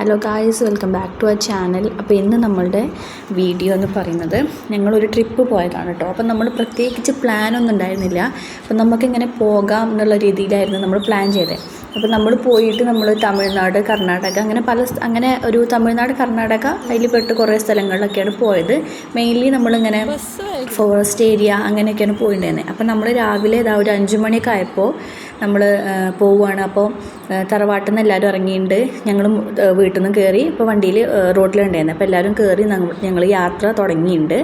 Hello guys, welcome back to our channel. അപ്പോൾ ഇന്ന് നമ്മളുടെ വീഡിയോ എന്ന് പറയുന്നത് ഞങ്ങളൊരു ട്രിപ്പ് പോയതാണ് കേട്ടോ. അപ്പോൾ നമ്മൾ പ്രത്യേകിച്ച് പ്ലാനൊന്നും ഉണ്ടായിരുന്നില്ല. അപ്പോൾ നമുക്കിങ്ങനെ പോകാം എന്നുള്ള രീതിയിലായിരുന്നു നമ്മൾ പ്ലാൻ ചെയ്തത്. അപ്പോൾ നമ്മൾ പോയിട്ട് നമ്മൾ തമിഴ്നാട്, കർണാടക അങ്ങനെ ഒരു തമിഴ്നാട്, കർണാടക അതിൽ പെട്ട് കുറേ സ്ഥലങ്ങളിലൊക്കെയാണ് പോയത്. മെയിൻലി നമ്മളിങ്ങനെ ഫോറസ്റ്റ് ഏരിയ അങ്ങനെയൊക്കെയാണ് പോയിട്ടുണ്ടായിരുന്നത്. അപ്പോൾ നമ്മൾ രാവിലെ ഒരു 5 മണിയൊക്കെ ആയപ്പോൾ നമ്മൾ പോവുകയാണ്. അപ്പോൾ തറവാട്ടിൽ നിന്ന് എല്ലാവരും ഇറങ്ങിയിട്ടുണ്ട്. ഞങ്ങളും വീട്ടിൽ നിന്ന് കയറി ഇപ്പോൾ വണ്ടിയിൽ റോഡിലുണ്ടായിരുന്നു. അപ്പോൾ എല്ലാവരും കയറി ഞങ്ങൾ യാത്ര തുടങ്ങിയിട്ടുണ്ട്.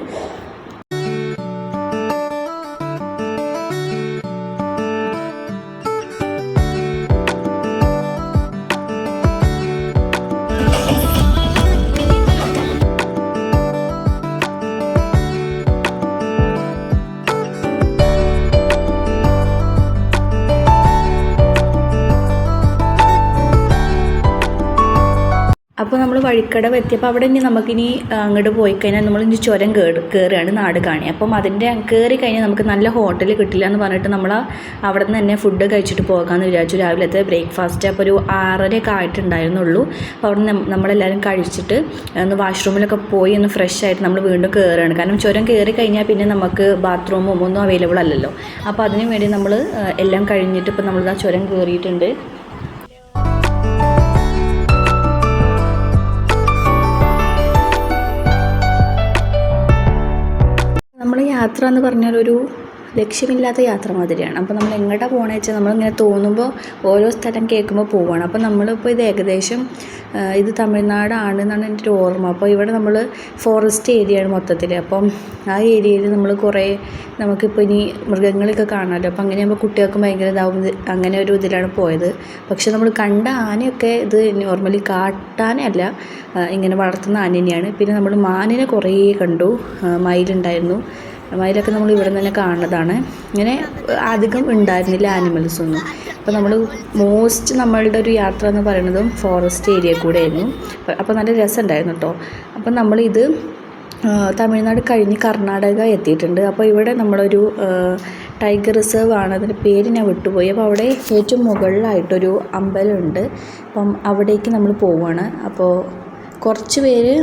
അപ്പോൾ നമ്മൾ വഴിക്കടവ് എത്തിയപ്പോൾ അവിടെ ഇനി നമുക്കിനി അങ്ങോട്ട് പോയി കഴിഞ്ഞാൽ നമ്മളിനി ചുരം കയറുകയാണ് നാട് കാണി. അപ്പം അതിൻ്റെ കയറി കഴിഞ്ഞാൽ നമുക്ക് നല്ല ഹോട്ടൽ കിട്ടില്ല എന്ന് പറഞ്ഞിട്ട് നമ്മൾ അവിടെ നിന്ന് തന്നെ ഫുഡ് കഴിച്ചിട്ട് പോകാമെന്ന് വിചാരിച്ചു. രാവിലത്തെ ബ്രേക്ക്ഫാസ്റ്റ് അപ്പോൾ ഒരു 6:30 ആയിട്ടുണ്ടായിരുന്നുള്ളൂ. അപ്പോൾ അവിടെ നിന്ന് നമ്മളെല്ലാവരും കഴിച്ചിട്ട് ഒന്ന് വാഷ്റൂമിലൊക്കെ പോയി ഒന്ന് ഫ്രഷ് ആയിട്ട് നമ്മൾ വീണ്ടും കയറുകയാണ്. കാരണം ചുരം കയറി കഴിഞ്ഞാൽ പിന്നെ നമുക്ക് ബാത്റൂമും ഒന്നും അവൈലബിൾ അല്ലല്ലോ. അപ്പോൾ അതിനു വേണ്ടി നമ്മൾ എല്ലാം കഴിഞ്ഞിട്ട് ഇപ്പോൾ നമ്മളിതാ ചുരം കയറിയിട്ടുണ്ട്. യാത്ര എന്ന് പറഞ്ഞാൽ ഒരു ലക്ഷ്യമില്ലാത്ത യാത്ര മാതിരിയാണ്. അപ്പോൾ നമ്മൾ എങ്ങോട്ടാണ് പോകണമെന്ന് വെച്ചാൽ നമ്മളിങ്ങനെ തോന്നുമ്പോൾ ഓരോ സ്ഥലം കേൾക്കുമ്പോൾ പോവുകയാണ്. അപ്പോൾ നമ്മളിപ്പോൾ ഇത് ഏകദേശം ഇത് തമിഴ്നാടാണെന്നാണ് എൻ്റെ ഒരു ഓർമ്മ. അപ്പോൾ ഇവിടെ നമ്മൾ ഫോറസ്റ്റ് ഏരിയയാണ് മൊത്തത്തിൽ. അപ്പം ആ ഏരിയയിൽ നമ്മൾ നമുക്കിപ്പോൾ ഇനി മൃഗങ്ങളൊക്കെ കാണാമല്ലോ. അപ്പോൾ അങ്ങനെയാകുമ്പോൾ കുട്ടികൾക്കും ഭയങ്കര ഇതാവും. അങ്ങനെ ഒരു ഇതിലാണ് പോയത്. പക്ഷെ നമ്മൾ കണ്ട ആനയൊക്കെ ഇത് നോർമലി കാട്ടാനയല്ല, ഇങ്ങനെ വളർത്തുന്ന ആന തന്നെയാണ്. പിന്നെ നമ്മൾ മാനിനെ കുറേ കണ്ടു, മയിലുണ്ടായിരുന്നു. മയിലൊക്കെ നമ്മൾ ഇവിടെ നിന്ന് തന്നെ കാണുന്നതാണ്. ഇങ്ങനെ അധികം ഉണ്ടായിരുന്നില്ല ആനിമൽസൊന്നും. അപ്പോൾ നമ്മളുടെ ഒരു യാത്ര എന്ന് പറയുന്നതും ഫോറസ്റ്റ് ഏരിയ കൂടെ ആയിരുന്നു. അപ്പോൾ നല്ല രസമുണ്ടായിരുന്നു കേട്ടോ. അപ്പം നമ്മളിത് തമിഴ്നാട് കഴിഞ്ഞ് കർണാടക എത്തിയിട്ടുണ്ട്. അപ്പോൾ ഇവിടെ നമ്മളൊരു ടൈഗർ റിസർവ് ആണ്, അതിൻ്റെ പേര് ഞാൻ വിട്ടുപോയി. അപ്പോൾ അവിടെ ഏറ്റവും മുകളിലായിട്ടൊരു അമ്പലമുണ്ട്. അപ്പം അവിടേക്ക് നമ്മൾ പോവുകയാണ്. അപ്പോൾ കുറച്ച് പേര്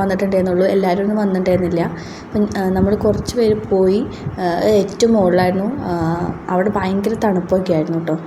വന്നിട്ടുണ്ടായിരുന്നുള്ളൂ, എല്ലാവരും ഒന്നും വന്നിട്ടുണ്ടായിരുന്നില്ല. അപ്പം നമ്മൾ കുറച്ച് പേര് പോയി. ഏറ്റവും മുകളിലായിരുന്നു. അവിടെ ഭയങ്കര തണുപ്പൊക്കെ ആയിരുന്നു കേട്ടോ.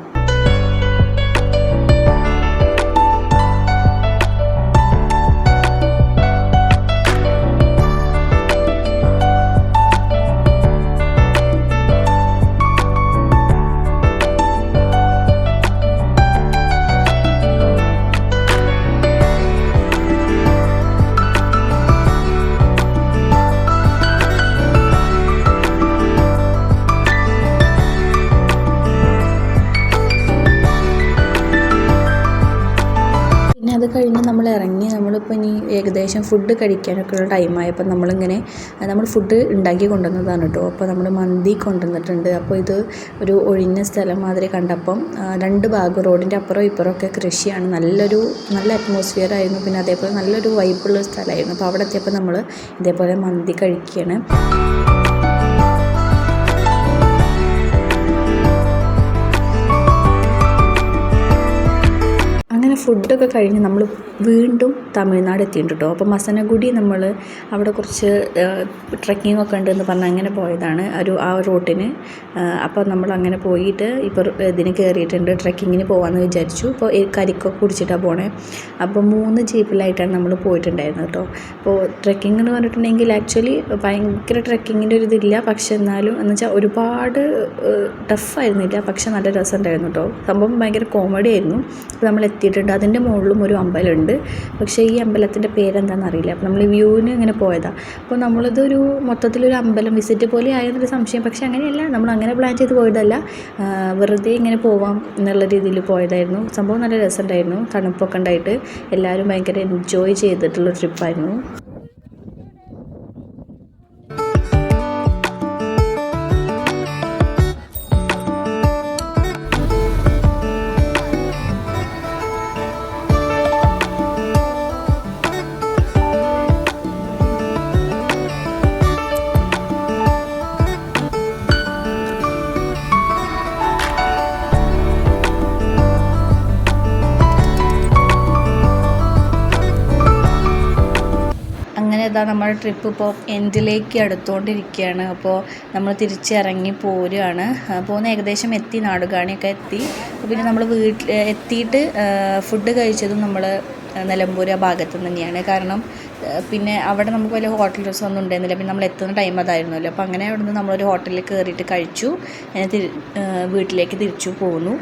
അത് കഴിഞ്ഞ് നമ്മൾ ഇറങ്ങി. നമ്മളിപ്പോൾ ഇനി ഏകദേശം ഫുഡ് കഴിക്കാനൊക്കെ ഉള്ള ടൈമായപ്പോൾ നമ്മൾ ഫുഡ് ഉണ്ടാക്കി കൊണ്ടുവന്നതാണ് കേട്ടോ. അപ്പോൾ നമ്മൾ മന്തി കൊണ്ടുവന്നിട്ടുണ്ട്. അപ്പോൾ ഇത് ഒരു ഒഴിഞ്ഞ സ്ഥലം മാതിരി കണ്ടപ്പം 2 ഭാഗം റോഡിൻ്റെ അപ്പുറം ഇപ്പുറം ഒക്കെ കൃഷിയാണ്. നല്ല അറ്റ്മോസ്ഫിയർ ആയിരുന്നു. പിന്നെ അതേപോലെ നല്ലൊരു വൈബുള്ള സ്ഥലമായിരുന്നു. അപ്പോൾ അവിടെ എത്തിയപ്പോൾ നമ്മൾ ഇതേപോലെ മന്തി കഴിക്കുകയാണ്. ഫുഡൊക്കെ കഴിഞ്ഞ് നമ്മൾ വീണ്ടും തമിഴ്നാട് എത്തിയിട്ടുണ്ട് കേട്ടോ. അപ്പോൾ മസനഗുഡി നമ്മൾ അവിടെ കുറച്ച് ട്രെക്കിംഗ് ഒക്കെ ഉണ്ടെന്ന് പറഞ്ഞാൽ അങ്ങനെ പോയതാണ് ആ റൂട്ടിന്. അപ്പോൾ നമ്മൾ അങ്ങനെ പോയിട്ട് ഇപ്പോൾ ഇതിന് കയറിയിട്ടുണ്ട്. ട്രെക്കിങ്ങിന് പോകാമെന്ന് വിചാരിച്ചു. ഇപ്പോൾ കരിക്കൊക്കെ കുടിച്ചിട്ടാണ് പോണേ. അപ്പോൾ 3 ജീപ്പിലായിട്ടാണ് നമ്മൾ പോയിട്ടുണ്ടായിരുന്നത് കേട്ടോ. അപ്പോൾ ട്രെക്കിംഗ് എന്ന് പറഞ്ഞിട്ടുണ്ടെങ്കിൽ ആക്ച്വലി ഭയങ്കര ട്രെക്കിങ്ങിൻ്റെ ഒരു ഇതില്ല. പക്ഷെ എന്നാലും എന്ന് വെച്ചാൽ ഒരുപാട് ടഫായിരുന്നില്ല. പക്ഷെ നല്ല രസമുണ്ടായിരുന്നു കേട്ടോ. സംഭവം ഭയങ്കര കോമഡി ആയിരുന്നു. അപ്പോൾ നമ്മൾ എത്തിയിട്ടുണ്ട്. അതിൻ്റെ മുകളിലും ഒരു അമ്പലമുണ്ട്. പക്ഷേ ഈ അമ്പലത്തിൻ്റെ പേരെന്താണെന്ന് അറിയില്ല. അപ്പോൾ നമ്മൾ വ്യൂവിന് ഇങ്ങനെ പോയതാണ്. അപ്പോൾ നമ്മളിതൊരു മൊത്തത്തിലൊരു അമ്പലം വിസിറ്റ് പോലെ ആയെന്നൊരു സംശയം. പക്ഷേ അങ്ങനെയല്ല, നമ്മൾ അങ്ങനെ പ്ലാൻ ചെയ്ത് പോയതല്ല. വെറുതെ ഇങ്ങനെ പോവാം എന്നുള്ള രീതിയിൽ പോയതായിരുന്നു. സംഭവം നല്ല രസമുണ്ടായിരുന്നു. തണുപ്പൊക്കെ ഉണ്ടായിട്ട് എല്ലാവരും ഭയങ്കര എൻജോയ് ചെയ്തിട്ടുള്ള ട്രിപ്പായിരുന്നു. അതാ നമ്മുടെ ട്രിപ്പ് ഇപ്പോൾ എൻഡിലേക്ക് അടുത്തുകൊണ്ടിരിക്കുകയാണ്. അപ്പോൾ നമ്മൾ തിരിച്ചിറങ്ങി പോരുകയാണ്. പോകുന്ന ഏകദേശം എത്തി, നാടുകാണിയൊക്കെ എത്തി. പിന്നെ നമ്മൾ വീട്ടിൽ എത്തിയിട്ട് ഫുഡ് കഴിച്ചതും നമ്മൾ നിലമ്പൂർ ആ ഭാഗത്ത് തന്നെയാണ്. കാരണം പിന്നെ അവിടെ നമുക്ക് വലിയ ഹോട്ടൽ ഡ്രസ്സ് ഒന്നും ഉണ്ടായിരുന്നില്ല. പിന്നെ നമ്മൾ എത്തുന്ന ടൈം അതായിരുന്നല്ലോ. അപ്പോൾ അങ്ങനെ അവിടെ നിന്ന് നമ്മളൊരു ഹോട്ടലിൽ കയറിയിട്ട് കഴിച്ചു. വീട്ടിലേക്ക് തിരിച്ചു പോന്നു.